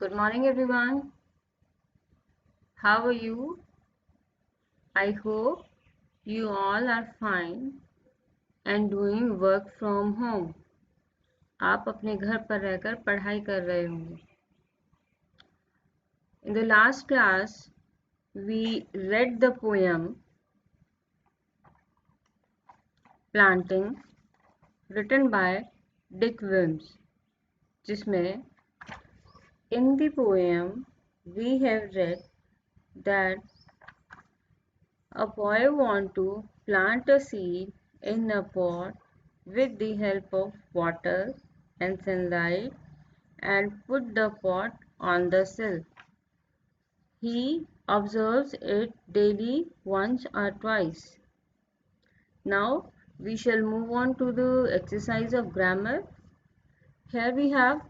Good morning, everyone. How are you? I hope you all are fine and doing work from home. आप अपने घर पर रहकर पढ़ाई कर रहे होंगे. In the last class, we read the poem Planting written by Dick Wilms, जिसमें in the poem we have read that a boy wants to plant a seed in a pot with the help of water and sunlight and put the pot on the sill. He observes it daily once or twice. Now we shall move on to the exercise of grammar. Here we have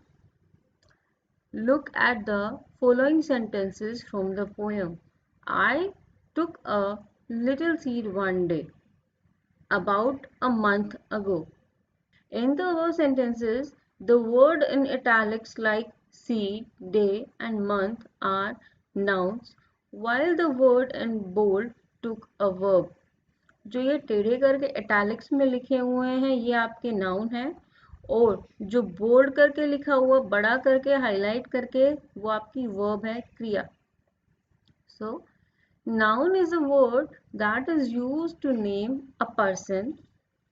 look at the following sentences from the poem. I took a little seed one day, about a month ago. In the above sentences, the word in italics like seed, day and month are nouns, while the word in bold took a verb. जो ये टेढ़े करके italics में लिखे हुए हैं ये आपके noun हैं और जो बोल्ड करके लिखा हुआ बड़ा करके हाईलाइट करके वो आपकी verb है क्रिया. So noun is a word that is used to name a person,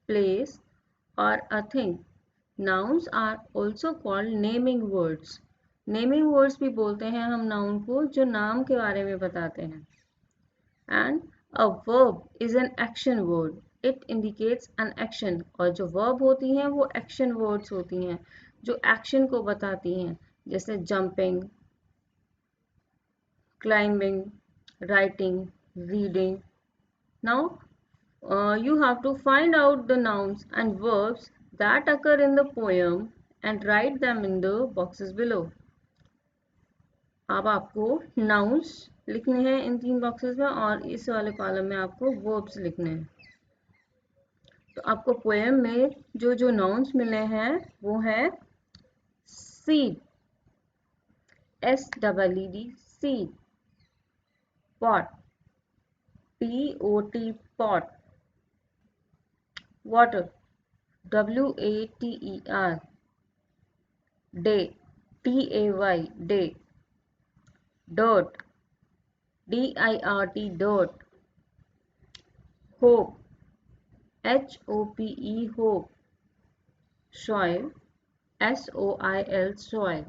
place or a thing. Nouns are also called naming words. Naming words भी बोलते हैं हम noun को जो नाम के बारे में बताते हैं. And a verb is an action word. It indicates an action. और जो verb होती हैं वो action words होती हैं जो action को बताती हैं जैसे jumping, climbing, writing, reading. Now you have to find out the nouns and verbs that occur in the poem and write them in the boxes below. अब आपको nouns लिखने हैं इन 3 बॉक्सेस में और इस वाले कॉलम में आपको verbs लिखने हैं. तो आपको पोएम में जो जो nouns मिले हैं वो है seed, SEED, seed, pot, POT, pot, water, WATER, day, TAY, day, dirt, DIRT, dirt, hope, HOPE, hope, soil, SOIL, soil.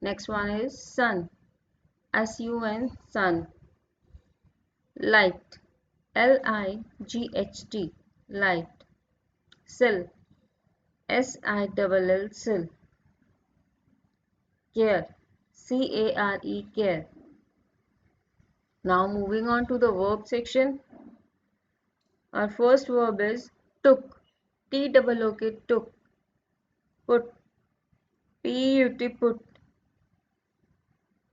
Next one is sun, SUN, sun, light, LIGHT, light, sill, SILL, sill, care, CARE, care. Now moving on to the verb section. Our first verb is took, TOOK, took, put, PUT, put,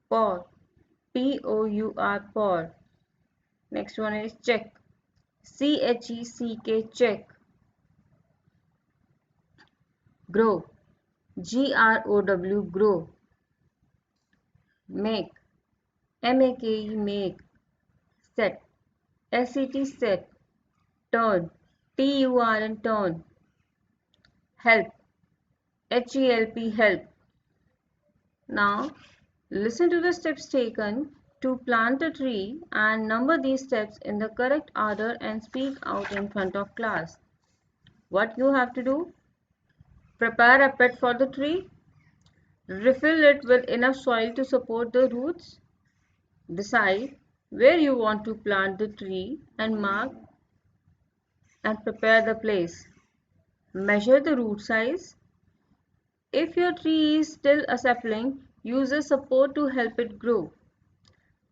pour, POUR, pour. Next one is check, CHECK, check, grow, GROW, grow, make, MAKE, make, set, SET, set, turn, TURN, turn, help, HELP, help. Now listen to the steps taken to plant a tree and number these steps in the correct order and speak out in front of class. What you have to do? Prepare a pit for the tree. Refill it with enough soil to support the roots. Decide where you want to plant the tree and mark and prepare the place. Measure the root size. If your tree is still a sapling, use a support to help it grow.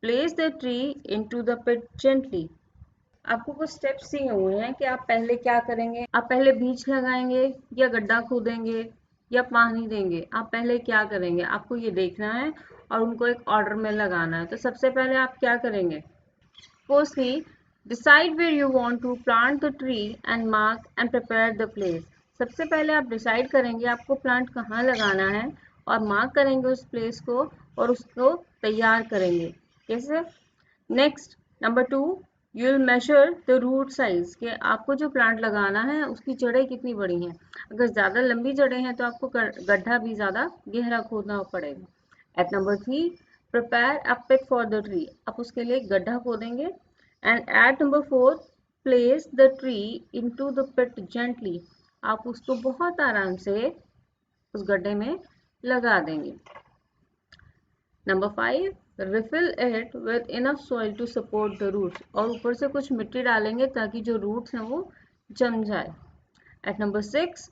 Place the tree into the pit gently. आपको कुछ steps दिए हुए हैं कि आप पहले क्या करेंगे. आप पहले बीज लगाएंगे या गड्ढा खोदेंगे या पानी देंगे. आप पहले क्या करेंगे आपको ये देखना है और उनको एक ऑर्डर में लगाना है. तो सबसे पहले आप क्या करेंगे. Firstly, decide where you want to plant the tree and mark and prepare the place. सबसे पहले आप डिसाइड करेंगे आपको प्लांट कहाँ लगाना है और मार्क करेंगे उस प्लेस को और उसको तैयार करेंगे। कैसे? Next number 2, you will measure the root size कि आपको जो प्लांट लगाना है उसकी जड़ें कितनी बड़ी हैं। अगर ज़्यादा लंबी जड़ें हैं तो आपको गड्ढा भी ज़्यादा गहरा खोदना पड़ेगा। At number 3, prepare a pit for the tree, आप उसके लिए एक गड्ढा खोदेंगे। And at number 4, place the tree into the pit gently, आप उसको बहुत आराम से उस गड्ढे में लगा देंगे। Number 5, refill it with enough soil to support the roots, और ऊपर से कुछ मिट्टी डालेंगे ताकि जो रूट्स हैं वो जम जाए। At number 6,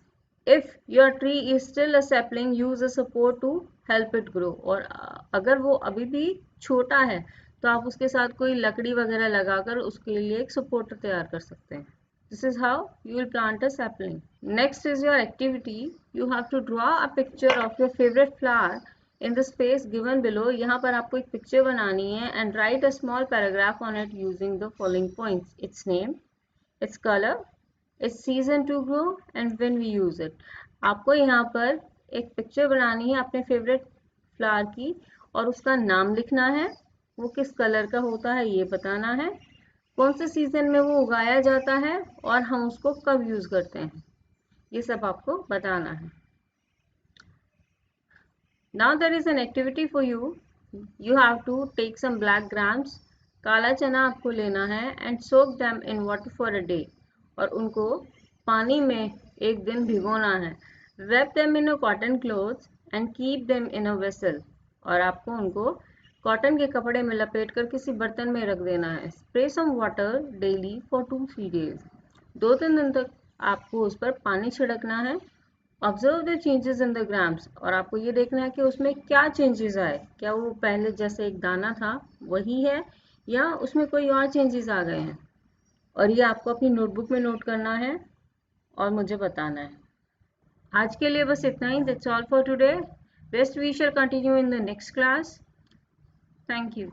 if your tree is still a sapling, use a support to help it grow, और अगर वो अभी भी छोटा है तो आप उसके साथ कोई लकड़ी वगैरह लगाकर उसके लिए एक सपोर्टर तैयार कर सकते हैं। This is how you will plant a sapling. Next is your activity. You have to draw a picture of your favorite flower in the space given below. यहाँ पर आपको एक पिक्चर बनानी है and write a small paragraph on it using the following points: its name, its color, its season to grow and when we use it. आपको यहाँ पर एक पिक्चर बनानी है अपने फेवरेट फ्लावर की और उसका नाम लिखना है, वो किस कलर का होता है ये बताना है, कौन से सीजन में वो उगाया जाता है और हम उसको कब यूज करते हैं, ये सब आपको बताना है। Now there is an activity for you. You have to take some black grams, काला चना आपको लेना है and soak them in water for a day, और उनको पानी में एक दिन भिगोना है। Wrap them in a cotton cloth and keep them in a vessel, और आपको उनको कॉटन के कपड़े में लपेट कर किसी बर्तन में रख देना है। Spray some water daily for 2-3 days, 2-3 दिन तक आपको उस पर पानी छिड़कना है। Observe the changes in the grams, और आपको ये देखना है कि उसमें क्या चेंजेस आए, क्या वो पहले जैसे एक दाना था वही है या उसमें कोई और चेंजेस आ गए हैं, और ये आपको अपनी नोटबुक में नोट करना है और मुझे बताना है। आज के लिए बस इतना ही। That's all for today. Rest we shall continue in the next class. Thank you.